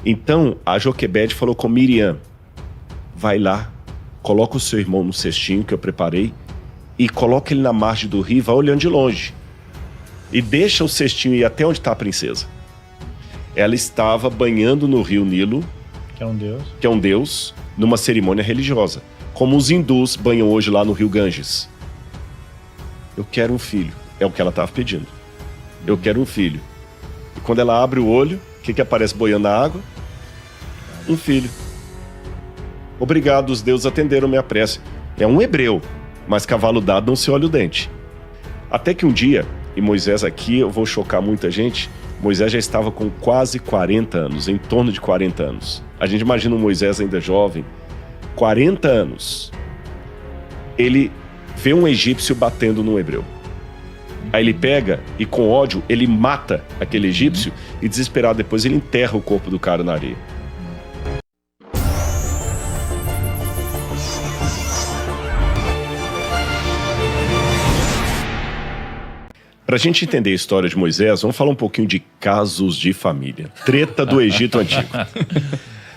Então, a Joquebede falou com Miriam, vai lá, coloca o seu irmão no cestinho que eu preparei e coloca ele na margem do rio e vai olhando de longe. E deixa o cestinho ir até onde está a princesa. Ela estava banhando no rio Nilo, que é um deus, numa cerimônia religiosa, como os hindus banham hoje lá no rio Ganges. Eu quero um filho, é o que ela estava pedindo. Eu quero um filho. E quando ela abre o olho, o que aparece boiando na água? Um filho. Obrigado, os deuses atenderam minha prece. É um hebreu, mas cavalo dado não se olha o dente. Até que um dia, e Moisés aqui, eu vou chocar muita gente, Moisés já estava com quase 40 anos, em torno de 40 anos. A gente imagina um Moisés ainda jovem, 40 anos. Ele vê um egípcio batendo num hebreu. Aí ele pega e com ódio ele mata aquele egípcio e desesperado depois ele enterra o corpo do cara na areia. Para a gente entender a história de Moisés, vamos falar um pouquinho de casos de família. Treta do Egito Antigo.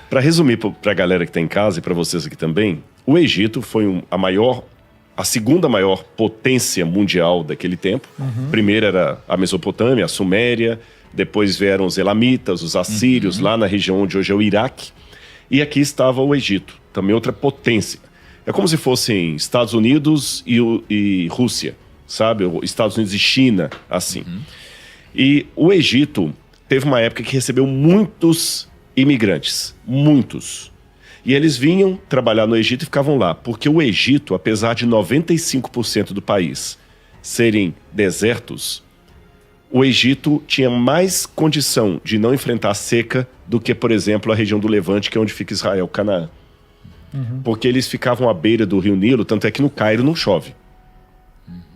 Para resumir para a galera que está em casa e para vocês aqui também, o Egito foi a segunda maior potência mundial daquele tempo. Primeiro era a Mesopotâmia, a Suméria, depois vieram os Elamitas, os Assírios, lá na região onde hoje é o Iraque. E aqui estava o Egito, também outra potência. É como se fossem Estados Unidos e Rússia, sabe? Estados Unidos e China, assim. E o Egito teve uma época que recebeu muitos imigrantes, muitos. E eles vinham trabalhar no Egito e ficavam lá, porque o Egito, apesar de 95% do país serem desertos, o Egito tinha mais condição de não enfrentar a seca do que, por exemplo, a região do Levante, que é onde fica Israel, Canaã. Porque eles ficavam à beira do rio Nilo, tanto é que no Cairo não chove.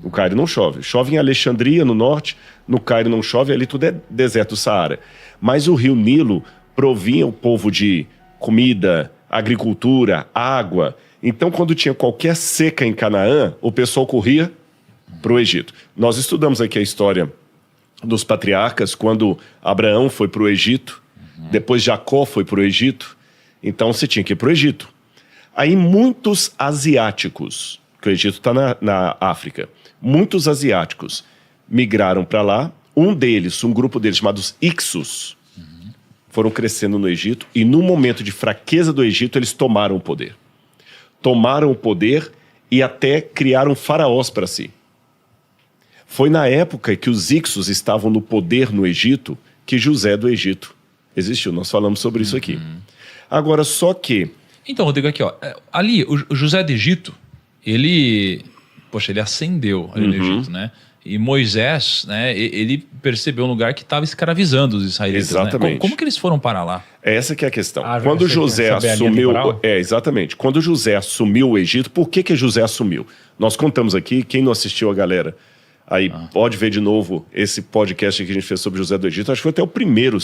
No Cairo não chove. Chove em Alexandria, no norte, no Cairo não chove, ali tudo é deserto do Saara. Mas o rio Nilo provinha o povo de comida, agricultura, água. Então, quando tinha qualquer seca em Canaã, o pessoal corria para o Egito. Nós estudamos aqui a história dos patriarcas, quando Abraão foi para o Egito, depois Jacó foi para o Egito, então você tinha que ir para o Egito. Aí muitos asiáticos, que o Egito está na África, muitos asiáticos migraram para lá. Um grupo deles, chamados Ixos, foram crescendo no Egito e no momento de fraqueza do Egito eles tomaram o poder. Tomaram o poder e até criaram faraós para si. Foi na época que os Ixos estavam no poder no Egito que José do Egito existiu. Nós falamos sobre isso aqui. Agora, só que... Então, Rodrigo, aqui, ó. Ali, o José do Egito, ele ascendeu ali no Egito, né? E Moisés, né, ele percebeu um lugar que estava escravizando os israelitas. Exatamente. Né? Como que eles foram parar lá? Essa que é a questão. Quando José assumiu... exatamente. Quando José assumiu o Egito, por que José assumiu? Nós contamos aqui, quem não assistiu a galera, aí pode ver de novo esse podcast que a gente fez sobre José do Egito. Acho que foi até o primeiro.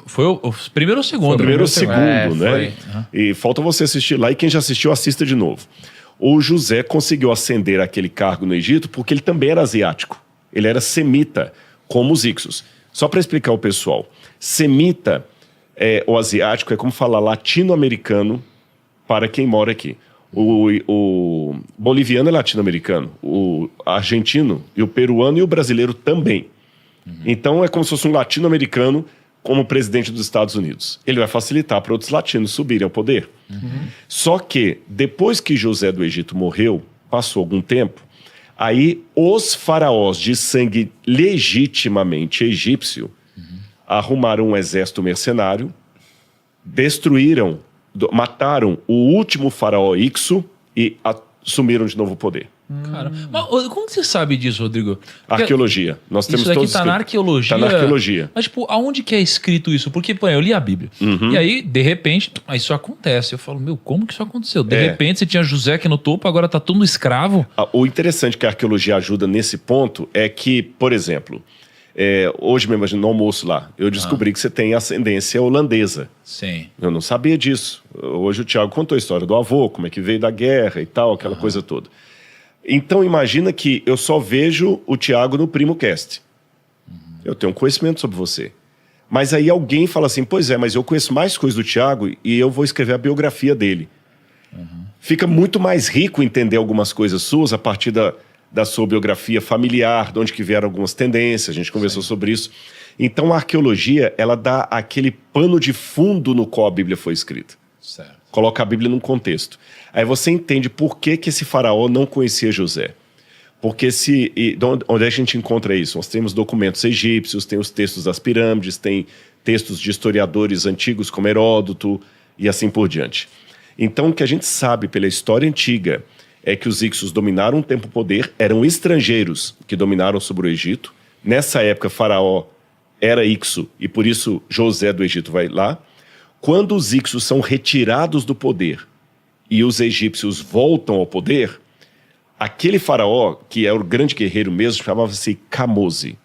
Foi o primeiro ou o segundo? Foi o primeiro ou o segundo, né? E falta você assistir lá, e quem já assistiu, assista de novo. O José conseguiu ascender aquele cargo no Egito porque ele também era asiático. Ele era semita, como os Ixos. Só para explicar ao pessoal, semita ou asiático é como falar latino-americano para quem mora aqui. O boliviano é latino-americano, o argentino e o peruano e o brasileiro também. Então é como se fosse um latino-americano como presidente dos Estados Unidos. Ele vai facilitar para outros latinos subirem ao poder. Só que depois que José do Egito morreu, passou algum tempo, aí os faraós de sangue legitimamente egípcio arrumaram um exército mercenário, destruíram, mataram o último faraó Ixo e assumiram de novo o poder. Cara, mas como que você sabe disso, Rodrigo? Porque arqueologia. Nós temos isso daqui todos tá na arqueologia. Tá na arqueologia. Mas, tipo, aonde que é escrito isso? Porque, pô, eu li a Bíblia. E aí, de repente, isso acontece. Eu falo, como que isso aconteceu? De repente, você tinha José aqui no topo, agora tá todo escravo. O interessante que a arqueologia ajuda nesse ponto é que, por exemplo, hoje mesmo, no almoço lá, eu descobri que você tem ascendência holandesa. Sim. Eu não sabia disso. Hoje o Thiago contou a história do avô, como é que veio da guerra e tal, aquela coisa toda. Então imagina que eu só vejo o Thiago no PrimoCast. Eu tenho um conhecimento sobre você. Mas aí alguém fala assim, pois é, mas eu conheço mais coisas do Tiago e eu vou escrever a biografia dele. Fica muito mais rico entender algumas coisas suas a partir da sua biografia familiar, de onde que vieram algumas tendências, a gente conversou sobre isso. Então a arqueologia, ela dá aquele pano de fundo no qual a Bíblia foi escrita. Certo. Coloca a Bíblia num contexto. Aí você entende por que esse faraó não conhecia José. Porque onde a gente encontra isso? Nós temos documentos egípcios, tem os textos das pirâmides, tem textos de historiadores antigos como Heródoto e assim por diante. Então o que a gente sabe pela história antiga é que os Ixos dominaram um tempo o poder, eram estrangeiros que dominaram sobre o Egito. Nessa época, Faraó era Ixo e por isso José do Egito vai lá. Quando os Ixos são retirados do poder e os egípcios voltam ao poder, aquele faraó, que é o grande guerreiro mesmo, chamava-se Camose.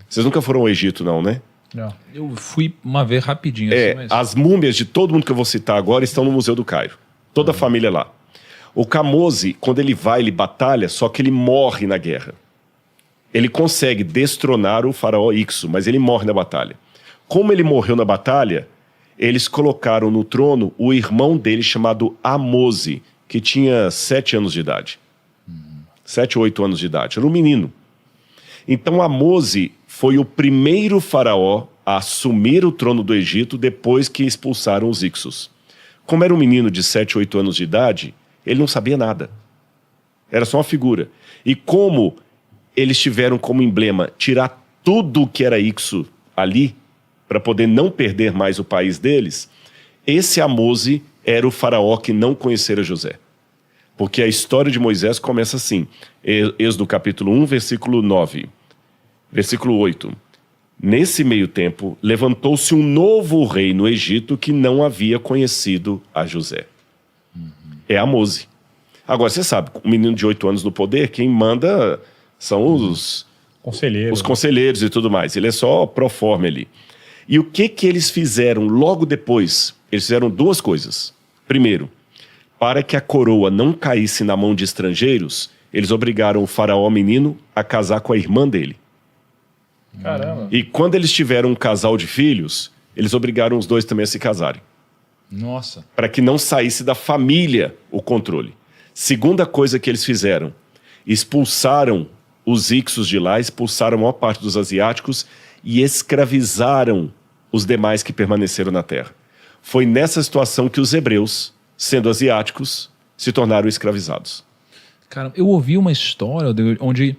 Vocês nunca foram ao Egito, não, né? Não. Eu fui uma vez rapidinho. Assim, mas... As múmias de todo mundo que eu vou citar agora estão no Museu do Cairo. Toda a família lá. O Camose, quando ele vai, ele batalha, só que ele morre na guerra. Ele consegue destronar o faraó Ixo, mas ele morre na batalha. Como ele morreu na batalha, eles colocaram no trono o irmão dele chamado Amose, que tinha 7 anos de idade. 7 ou 8 anos de idade. Era um menino. Então Amose foi o primeiro faraó a assumir o trono do Egito depois que expulsaram os Ixos. Como era um menino de 7 ou 8 anos de idade, ele não sabia nada. Era só uma figura. E como eles tiveram como emblema tirar tudo que era Ixo ali, para poder não perder mais o país deles, esse Amose era o faraó que não conhecera José. Porque a história de Moisés começa assim, Êxodo capítulo 1, versículo 9, versículo 8. Nesse meio tempo, levantou-se um novo rei no Egito que não havia conhecido a José. É Amose. Agora, você sabe, um menino de 8 anos no poder, quem manda são os conselheiros e tudo mais. Ele é só proforme ali. E o que eles fizeram logo depois? Eles fizeram 2 coisas. Primeiro, para que a coroa não caísse na mão de estrangeiros, eles obrigaram o faraó menino a casar com a irmã dele. Caramba. E quando eles tiveram um casal de filhos, eles obrigaram os 2 também a se casarem. Nossa. Para que não saísse da família o controle. Segunda coisa que eles fizeram, expulsaram os Ixos de lá, expulsaram a maior parte dos asiáticos e escravizaram os demais que permaneceram na terra. Foi nessa situação que os hebreus, sendo asiáticos, se tornaram escravizados. Cara, eu ouvi uma história onde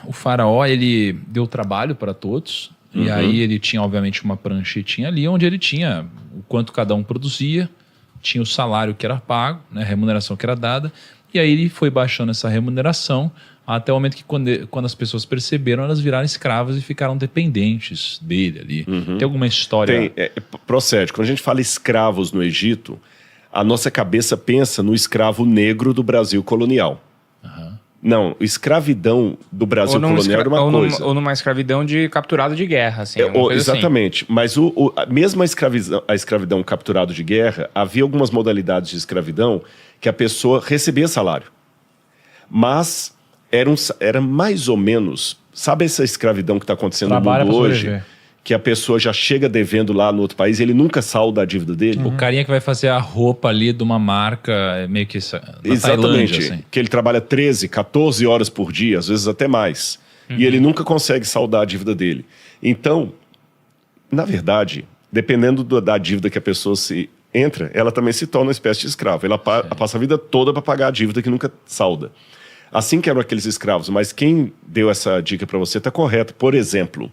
o faraó ele deu trabalho para todos. E aí ele tinha, obviamente, uma pranchetinha ali onde ele tinha o quanto cada um produzia, tinha o salário que era pago, né, a remuneração que era dada, e aí ele foi baixando essa remuneração até o momento que quando as pessoas perceberam, elas viraram escravas e ficaram dependentes dele ali. Tem alguma história? Procede. Quando a gente fala escravos no Egito, a nossa cabeça pensa no escravo negro do Brasil colonial. Não, escravidão do Brasil colonial era uma coisa. Ou numa escravidão de capturado de guerra, assim. Exatamente. Assim. Mas mesmo a escravidão capturado de guerra, havia algumas modalidades de escravidão que a pessoa recebia salário. Mas era mais ou menos... Sabe essa escravidão que está acontecendo no mundo hoje? Que a pessoa já chega devendo lá no outro país e ele nunca salda a dívida dele. O carinha que vai fazer a roupa ali de uma marca meio que exatamente, Tailândia, assim. Que ele trabalha 13, 14 horas por dia, às vezes até mais. E ele nunca consegue saldar a dívida dele. Então, na verdade, dependendo da dívida que a pessoa entra, ela também se torna uma espécie de escravo. Ela passa a vida toda para pagar a dívida que nunca salda. Assim que eram aqueles escravos. Mas quem deu essa dica para você está correto. Por exemplo...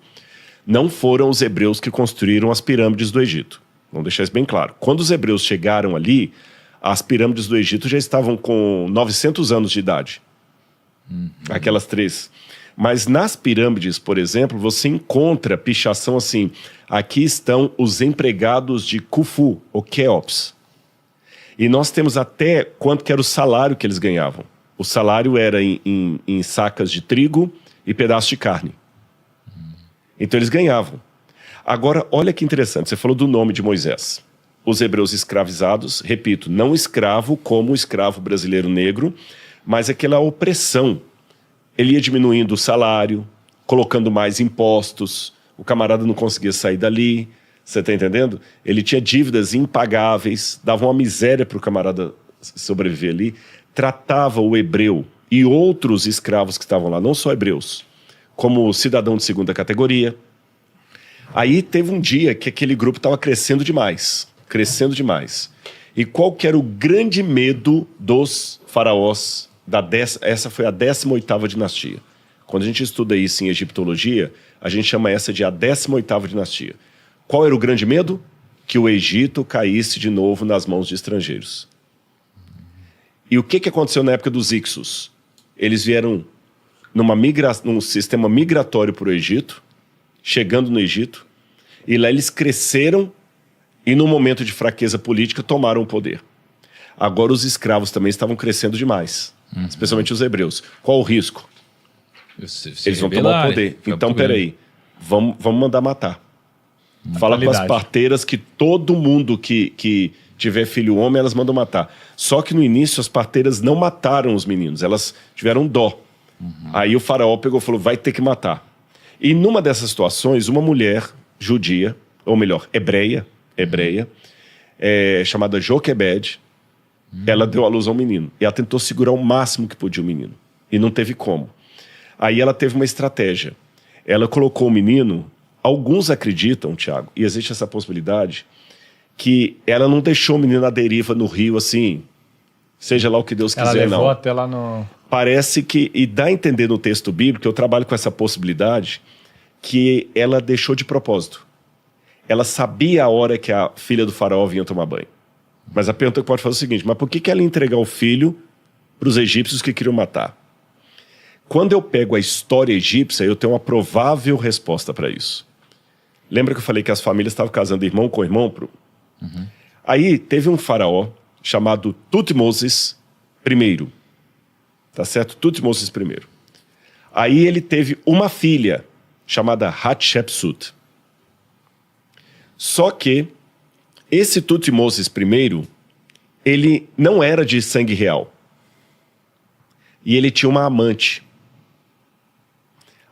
Não foram os hebreus que construíram as pirâmides do Egito. Vamos deixar isso bem claro. Quando os hebreus chegaram ali, as pirâmides do Egito já estavam com 900 anos de idade. Aquelas 3. Mas nas pirâmides, por exemplo, você encontra pichação assim. Aqui estão os empregados de Khufu, ou Quéops. E nós temos até quanto que era o salário que eles ganhavam. O salário era em sacas de trigo e pedaços de carne. Então eles ganhavam. Agora, olha que interessante, você falou do nome de Moisés. Os hebreus escravizados, repito, não escravo como o escravo brasileiro negro, mas aquela opressão. Ele ia diminuindo o salário, colocando mais impostos, o camarada não conseguia sair dali, você tá entendendo? Ele tinha dívidas impagáveis, dava uma miséria para o camarada sobreviver ali, tratava o hebreu e outros escravos que estavam lá, não só hebreus, como cidadão de segunda categoria. Aí teve um dia que aquele grupo estava crescendo demais. E qual que era o grande medo dos faraós? Essa foi a 18ª dinastia. Quando a gente estuda isso em egiptologia, a gente chama essa de a 18ª dinastia. Qual era o grande medo? Que o Egito caísse de novo nas mãos de estrangeiros. E o que aconteceu na época dos Ixos? Eles vieram num sistema migratório para o Egito, chegando no Egito, e lá eles cresceram e, num momento de fraqueza política, tomaram o poder. Agora os escravos também estavam crescendo demais, especialmente os hebreus. Qual o risco? Eles vão tomar o poder. Então, peraí, vamos mandar matar. Fala com as parteiras que todo mundo que tiver filho homem, elas mandam matar. Só que no início as parteiras não mataram os meninos, elas tiveram dó. Aí o faraó pegou e falou, vai ter que matar. E numa dessas situações, uma mulher judia, ou melhor, hebreia, chamada Joquebed, ela deu à luz a um menino. E ela tentou segurar o máximo que podia o menino. E não teve como. Aí ela teve uma estratégia. Ela colocou o menino, alguns acreditam, Tiago, e existe essa possibilidade, que ela não deixou o menino à deriva no rio, assim, seja lá o que Deus quiser, não. Ela levou até lá no... Parece que, e dá a entender no texto bíblico, eu trabalho com essa possibilidade, que ela deixou de propósito. Ela sabia a hora que a filha do faraó vinha tomar banho. Mas a pergunta que pode fazer é o seguinte, mas por que ela ia entregar o filho para os egípcios que queriam matar? Quando eu pego a história egípcia, eu tenho uma provável resposta para isso. Lembra que eu falei que as famílias estavam casando irmão com irmão? Aí teve um faraó chamado Tutmoses I. Tá certo? Tutmoses I. Aí ele teve uma filha chamada Hatshepsut. Só que esse Tutmoses I, ele não era de sangue real. E ele tinha uma amante.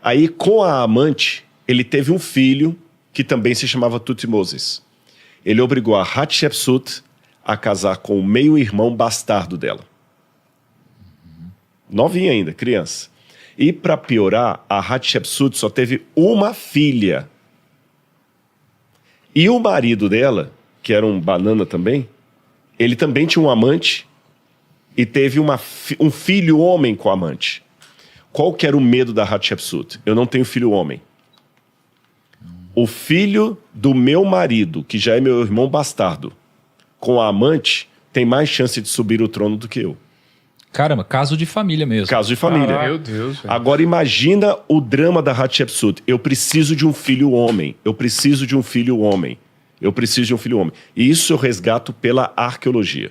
Aí com a amante, ele teve um filho que também se chamava Tutmoses. Ele obrigou a Hatshepsut a casar com o meio-irmão bastardo dela. Novinha ainda, criança. E para piorar, a Hatshepsut só teve uma filha. E o marido dela, que era um banana também, ele também tinha um amante e teve um filho homem com a amante. Qual que era o medo da Hatshepsut? Eu não tenho filho homem. O filho do meu marido, que já é meu irmão bastardo, com a amante, tem mais chance de subir o trono do que eu. Caramba, caso de família mesmo. Caso de família. Meu Deus. Velho. Agora imagina o drama da Hatshepsut. Eu preciso de um filho homem. E isso eu resgato pela arqueologia.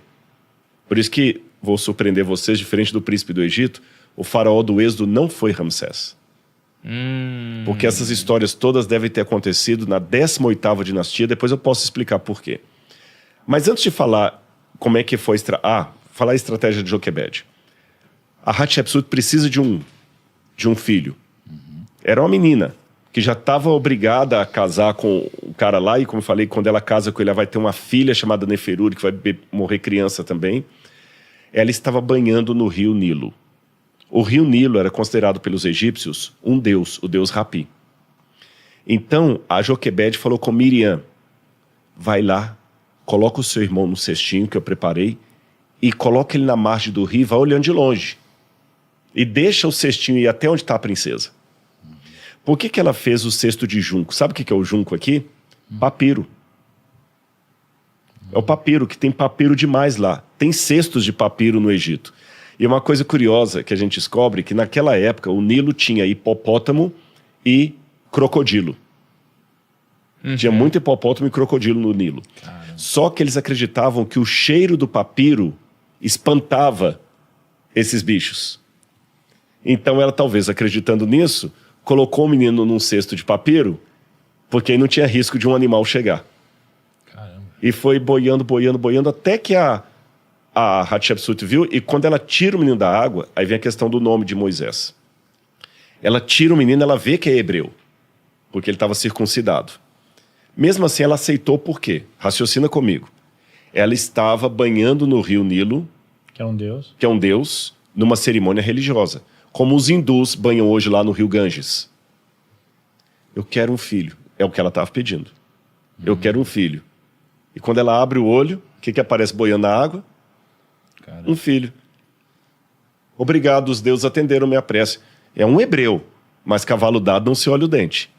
Por isso que, vou surpreender vocês, diferente do príncipe do Egito, o faraó do Êxodo não foi Ramsés. Porque essas histórias todas devem ter acontecido na 18ª dinastia, depois eu posso explicar por quê. Mas antes de falar como é que foi... falar a estratégia de Joquebed. A Hatshepsut precisa de um filho. Era uma menina que já estava obrigada a casar com o cara lá, e como eu falei, quando ela casa com ele, ela vai ter uma filha chamada Neferuri, que vai morrer criança também. Ela estava banhando no rio Nilo. O rio Nilo era considerado pelos egípcios um deus, o deus Rapi. Então, a Joquebed falou com Miriam, vai lá, coloca o seu irmão no cestinho que eu preparei e coloca ele na margem do rio e vai olhando de longe. E deixa o cestinho ir até onde está a princesa. Por que ela fez o cesto de junco? Sabe o que é o junco aqui? Papiro. É o papiro, que tem papiro demais lá. Tem cestos de papiro no Egito. E uma coisa curiosa que a gente descobre que naquela época o Nilo tinha hipopótamo e crocodilo. Tinha muito hipopótamo e crocodilo no Nilo. Caramba. Só que eles acreditavam que o cheiro do papiro espantava esses bichos. Então ela, talvez acreditando nisso, colocou o menino num cesto de papiro, porque aí não tinha risco de um animal chegar. Caramba. E foi boiando, até que a Hatshepsut viu, e quando ela tira o menino da água, aí vem a questão do nome de Moisés. Ela tira o menino, ela vê que é hebreu. porque ele estava circuncidado. Mesmo assim, ela aceitou por quê? Raciocina comigo. Ela estava banhando no rio Nilo, Que é um deus. que é um deus, numa cerimônia religiosa. Como os hindus banham hoje lá no rio Ganges. Eu quero um filho. É o que ela estava pedindo. Eu quero um filho. E quando ela abre o olho, o que aparece boiando na água? Caramba. Um filho. Obrigado, os deuses atenderam minha prece. É um hebreu, mas cavalo dado não se olha o dente.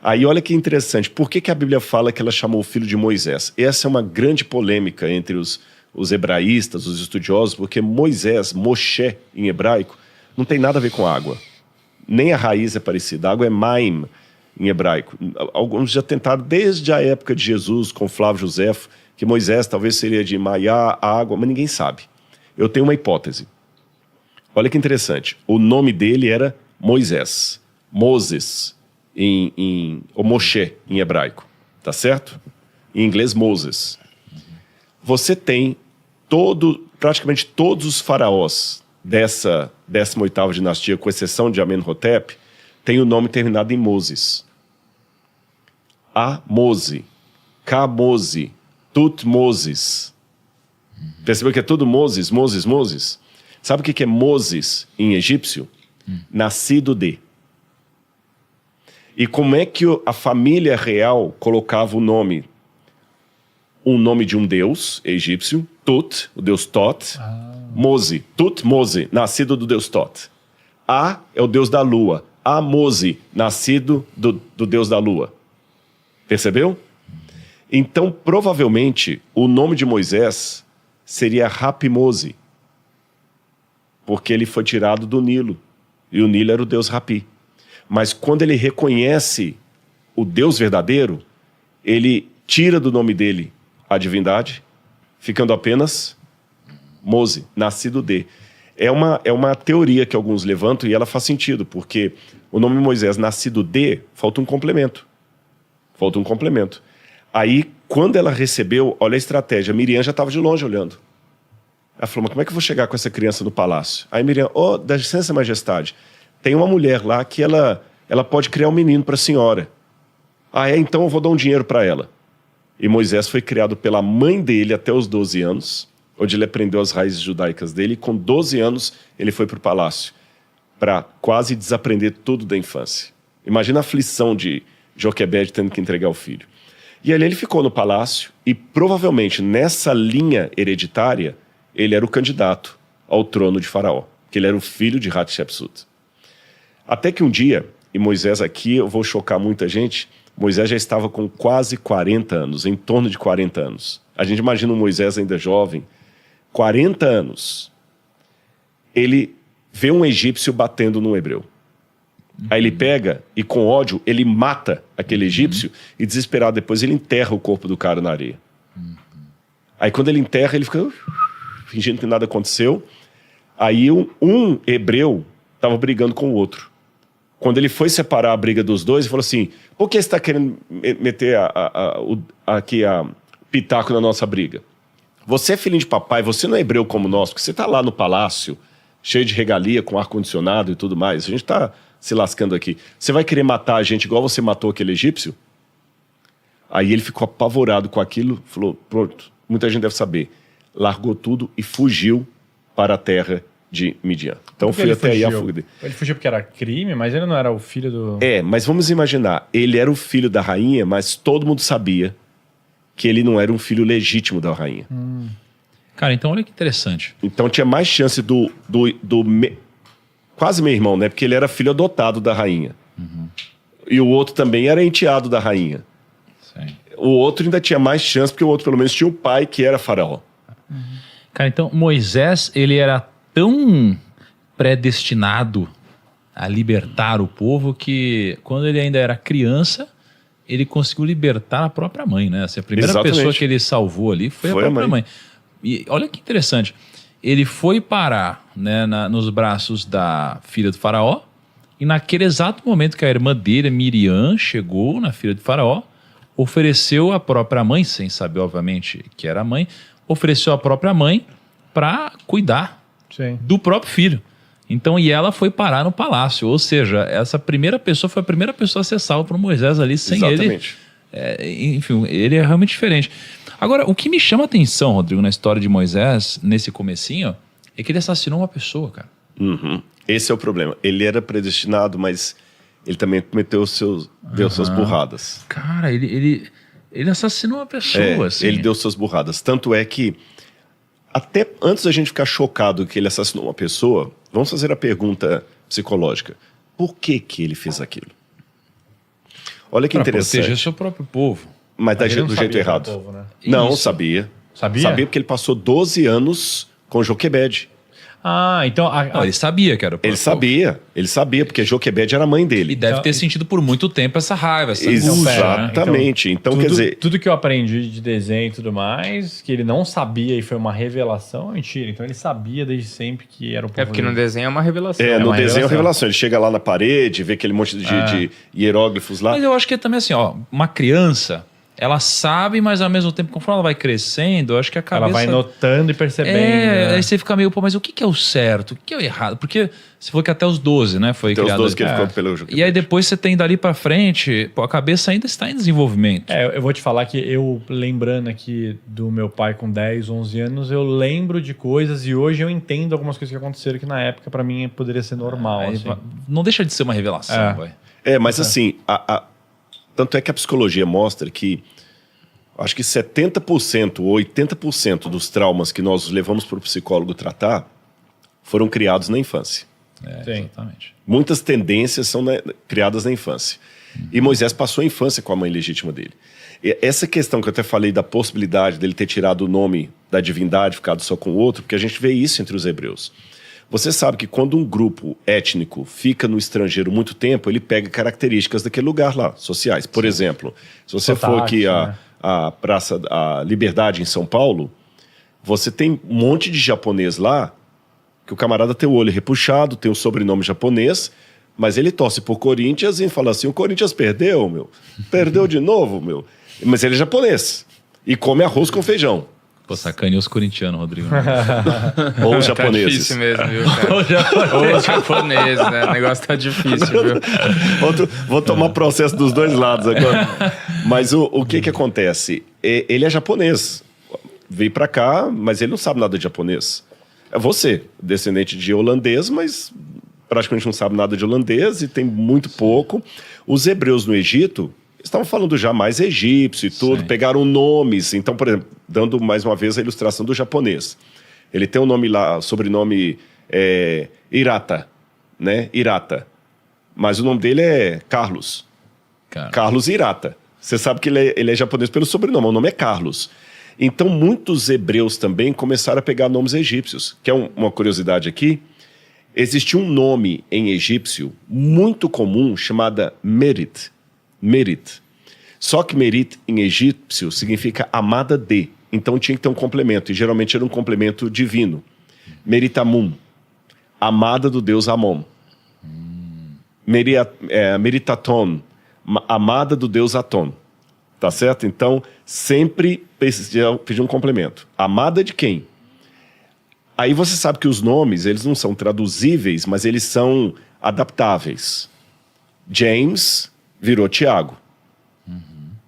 Aí olha que interessante, por que a Bíblia fala que ela chamou o filho de Moisés? Essa é uma grande polêmica entre os hebraístas, os estudiosos, porque Moisés, Moshe em hebraico, não tem nada a ver com água. Nem a raiz é parecida. A água é maim em hebraico. Alguns já tentaram desde a época de Jesus, com Flávio Josefo, que Moisés talvez seria de maiá, água, mas ninguém sabe. Eu tenho uma hipótese. Olha que interessante. O nome dele era Moisés. Moses, ou Moshe, em hebraico. Tá certo? Em inglês, Moses. Você tem praticamente todos os faraós dessa 18ª dinastia, com exceção de Amenhotep, tem o nome terminado em Moses. Amose, Camose, Tutmoses. Percebeu que é tudo Moses, Moses, Moses? Sabe o que é Moses em egípcio? Nascido de. E como é que a família real colocava o nome? Um nome de um deus egípcio, Tut, o deus Tot. Mose, Tutmose, nascido do deus Tot. A é o deus da lua. Amose, nascido do deus da lua. Percebeu? Então, provavelmente, o nome de Moisés seria Rapimose, porque ele foi tirado do Nilo. E o Nilo era o deus Rapi. Mas quando ele reconhece o Deus verdadeiro, ele tira do nome dele a divindade, ficando apenas Mose, nascido de. É uma teoria que alguns levantam e ela faz sentido, porque o nome Moisés, nascido de, falta um complemento. Falta um complemento. Aí, quando ela recebeu, olha a estratégia, Miriam já estava de longe olhando. Ela falou, mas como é que eu vou chegar com essa criança no palácio? Aí Miriam, dá licença, majestade, tem uma mulher lá que ela pode criar um menino para a senhora. Então eu vou dar um dinheiro para ela. E Moisés foi criado pela mãe dele até os 12 anos, onde ele aprendeu as raízes judaicas dele, e com 12 anos ele foi para o palácio, para quase desaprender tudo da infância. Imagina a aflição de Joquebede tendo que entregar o filho. E ali ele ficou no palácio, e provavelmente nessa linha hereditária, ele era o candidato ao trono de Faraó, que ele era o filho de Hatshepsut. Até que um dia, e Moisés aqui, eu vou chocar muita gente, Moisés já estava com quase 40 anos, em torno de 40 anos. A gente imagina um Moisés ainda jovem, 40 anos. Ele vê um egípcio batendo num hebreu. Aí ele pega e com ódio, ele mata aquele egípcio e desesperado depois ele enterra o corpo do cara na areia. Aí quando ele enterra, ele fica fingindo que nada aconteceu. Aí um hebreu estava brigando com o outro. Quando ele foi separar a briga dos dois, ele falou assim, por que você está querendo meter aqui a pitaco na nossa briga? Você é filhinho de papai, você não é hebreu como nós, porque você está lá no palácio, cheio de regalia, com ar-condicionado e tudo mais. A gente está se lascando aqui. Você vai querer matar a gente igual você matou aquele egípcio? Aí ele ficou apavorado com aquilo, falou, pronto, muita gente deve saber. Largou tudo e fugiu para a terra de Midian. Então foi até aí a fuga dele. Ele fugiu porque era crime, mas ele não era o filho do... Mas vamos imaginar, ele era o filho da rainha, mas todo mundo sabia que ele não era um filho legítimo da rainha. Cara, então olha que interessante. Então tinha mais chance quase meio-irmão, né? Porque ele era filho adotado da rainha. E o outro também era enteado da rainha. Sim. O outro ainda tinha mais chance, porque o outro pelo menos tinha um pai que era faraó. Cara, então Moisés, ele era tão predestinado a libertar o povo que quando ele ainda era criança, ele conseguiu libertar a própria mãe, né? Assim, a primeira Exatamente. pessoa que ele salvou ali foi a própria mãe. E olha que interessante, ele foi parar, né, nos braços da filha do faraó, e naquele exato momento que a irmã dele, Miriam, chegou na filha do faraó, ofereceu a própria mãe, sem saber obviamente que era a mãe, ofereceu a própria mãe para cuidar Sim. do próprio filho. Então, e ela foi parar no palácio. Ou seja, essa primeira pessoa foi a primeira pessoa a ser salva por Moisés ali, sem Exatamente. ele. Enfim, ele é realmente diferente. Agora, o que me chama a atenção, Rodrigo, na história de Moisés, nesse comecinho, é que ele assassinou uma pessoa, cara. Uhum. Esse é o problema. Ele era predestinado, mas ele também deu suas burradas. Cara, ele assassinou uma pessoa, assim. Ele deu suas burradas. Tanto é que, até antes da gente ficar chocado que ele assassinou uma pessoa, vamos fazer a pergunta psicológica. Por que ele fez aquilo? Olha que Pra interessante. proteger seu próprio povo. Mas Ele não do sabia jeito que era errado. povo, né? Não, Isso. sabia. Sabia? Sabia porque ele passou 12 anos com Joquebede. Ah, então... Não, ele sabia que era o próprio Ele sabia, porque Joquebede era a mãe povo. E dele. deve ter sentido por muito tempo essa raiva, essa angústia, né? Exatamente. Então, quer dizer... Tudo que eu aprendi de desenho e tudo mais, que ele não sabia e foi uma revelação, é mentira. Então ele sabia desde sempre que era o povo É porque no dele. desenho é uma revelação. no uma desenho é uma revelação. revelação. Ele chega lá na parede, vê aquele monte de hieróglifos lá. Mas eu acho que é também assim, ó, uma criança, ela sabe, mas ao mesmo tempo, conforme ela vai crescendo, eu acho que a cabeça... Ela vai notando e percebendo. né? Aí você fica meio, pô, mas o que é o certo? O que é o errado? Porque você falou que até os 12, né, foi Tem os criado. 12 que ele ficou pelo Joquebede. E aí depois você tem dali pra frente, pô, a cabeça ainda está em desenvolvimento. Eu vou te falar que eu, lembrando aqui do meu pai com 10, 11 anos, eu lembro de coisas e hoje eu entendo algumas coisas que aconteceram que na época pra mim poderia ser normal. Aí assim. não deixa de ser uma revelação, vai. Mas assim, tanto é que a psicologia mostra que acho que 70% ou 80% dos traumas que nós levamos para o psicólogo tratar foram criados na infância. Sim. Exatamente. Muitas tendências são criadas na infância. E Moisés passou a infância com a mãe legítima dele. E essa questão que eu até falei da possibilidade dele ter tirado o nome da divindade, ficado só com o outro, porque a gente vê isso entre os hebreus. Você sabe que quando um grupo étnico fica no estrangeiro muito tempo, ele pega características daquele lugar lá, sociais. Por exemplo, se você for aqui a Praça a Liberdade em São Paulo, você tem um monte de japonês lá, que o camarada tem o olho repuxado, tem o sobrenome japonês, mas ele torce por Corinthians e fala assim, o Corinthians perdeu, meu. Perdeu de novo, meu. Mas ele é japonês. E come arroz com feijão. Pô, sacaneou os corintianos, Rodrigo. Ou os Tá japoneses. difícil mesmo, viu, cara? Ou os japoneses, né? O negócio tá difícil, viu? Vou tomar processo dos dois lados agora. Mas o que acontece? Ele é japonês. Veio pra cá, mas ele não sabe nada de japonês. É você, descendente de holandês, mas praticamente não sabe nada de holandês e tem muito pouco. Os hebreus no Egito estavam falando já mais egípcio e tudo, Sim. pegaram nomes. Então, por exemplo, dando mais uma vez a ilustração do japonês. Ele tem um nome lá, sobrenome Hirata, né? Hirata. Mas o nome dele é Carlos. Cara. Carlos Hirata. Você sabe que ele é japonês pelo sobrenome, o nome é Carlos. Então, muitos hebreus também começaram a pegar nomes egípcios. Que é uma curiosidade aqui. Existia um nome em egípcio muito comum chamado Merit. Merit. Só que Merit em egípcio significa amada de. Então tinha que ter um complemento. E geralmente era um complemento divino. Meritamun. Amada do deus Amon. Meritaton. Amada do deus Aton. Tá certo? Então sempre pedir um complemento. Amada de quem? Aí você sabe que os nomes, eles não são traduzíveis, mas eles são adaptáveis. James virou Tiago.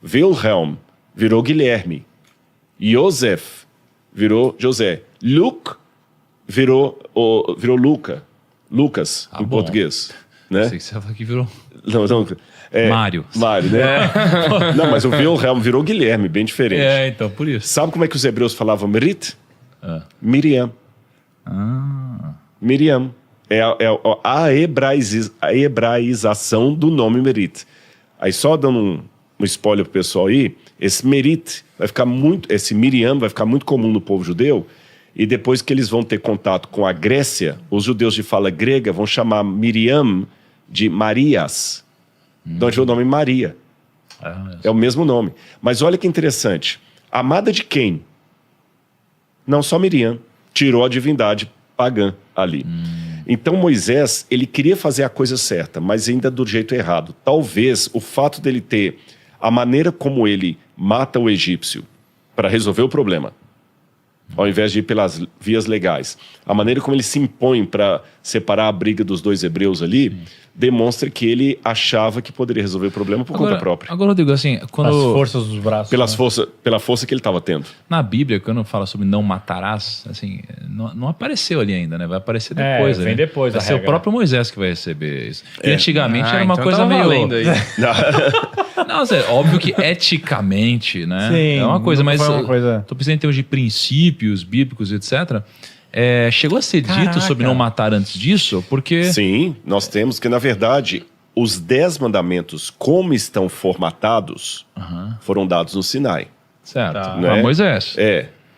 Wilhelm virou Guilherme. Joseph virou José. Luke virou Lucas, em bom. português. Né? Sei que você falou que virou Não, Mário. Mário, né? Não, mas o Wilhelm virou Guilherme, bem diferente. Então, por isso. Sabe como é que os hebreus falavam Merit? Ah. Miriam. Miriam. É a hebraização do nome Merit. Aí só dando um spoiler pro pessoal aí, esse Merit vai ficar muito, esse Miriam vai ficar muito comum no povo judeu, e depois que eles vão ter contato com a Grécia, os judeus de fala grega vão chamar Miriam de Marias. De onde veio o nome Maria. É o mesmo nome. Mas olha que interessante. Amada de quem? Não, só Miriam. Tirou a divindade pagã ali. Então Moisés, ele queria fazer a coisa certa, mas ainda do jeito errado. Talvez o fato dele ter a maneira como ele mata o egípcio para resolver o problema, ao invés de ir pelas vias legais. A maneira como ele se impõe para separar a briga dos dois hebreus ali demonstra que ele achava que poderia resolver o problema por conta própria. Agora, Rodrigo, assim, quando... As forças dos braços. Pela força que ele estava tendo. Na Bíblia, quando fala sobre não matarás, assim, não apareceu ali ainda, né? Vai aparecer depois. Vem né? depois Vai a ser regra. o próprio Moisés que vai receber isso. E antigamente era uma então coisa tá meio... valendo aí. Não, sério, óbvio que eticamente, né? Sim, é uma coisa, nunca mas foi uma coisa- tô pensando em termos de princípios bíblicos, etc. Chegou a ser dito sobre não matar antes disso, porque... Sim, nós temos que, na verdade, os 10 mandamentos, como estão formatados, foram dados no Sinai. Certo, Tá. para Né? Moisés.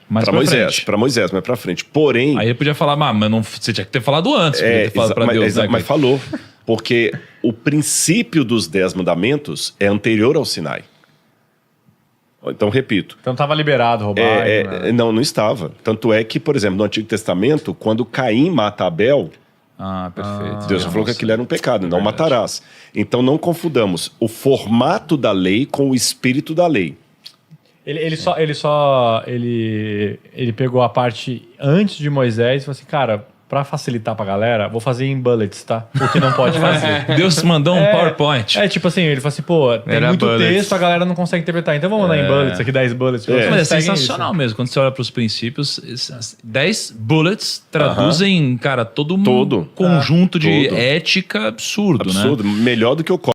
Mas Para pra Moisés, frente. para Moisés, mas para frente. Porém, Aí ele podia falar, mas não, você tinha que ter falado antes, podia ter falado para Deus. Né? mas falou, porque o princípio dos 10 mandamentos é anterior ao Sinai. Então, repito, Então tava liberado roubar. né? não estava. Tanto é que, por exemplo, no Antigo Testamento, quando Caim mata Abel, Ah, perfeito. Deus falou que Nossa. aquilo era um pecado, não Verdade. matarás. Então não confundamos o formato da lei com o espírito da lei. Ele pegou a parte antes de Moisés e falou assim, cara, pra facilitar pra galera, vou fazer em bullets, tá? O que não pode fazer. Deus mandou um PowerPoint. Tipo assim, ele falou assim, pô, tem Era muito bullets. texto, a galera não consegue interpretar. Então vamos mandar em bullets, aqui 10 bullets. É. vocês Mas é seguem sensacional mesmo. Quando você olha para os princípios, 10 bullets traduzem, cara, todo um Todo. conjunto de Todo. ética absurdo, né? Absurdo. Melhor do que o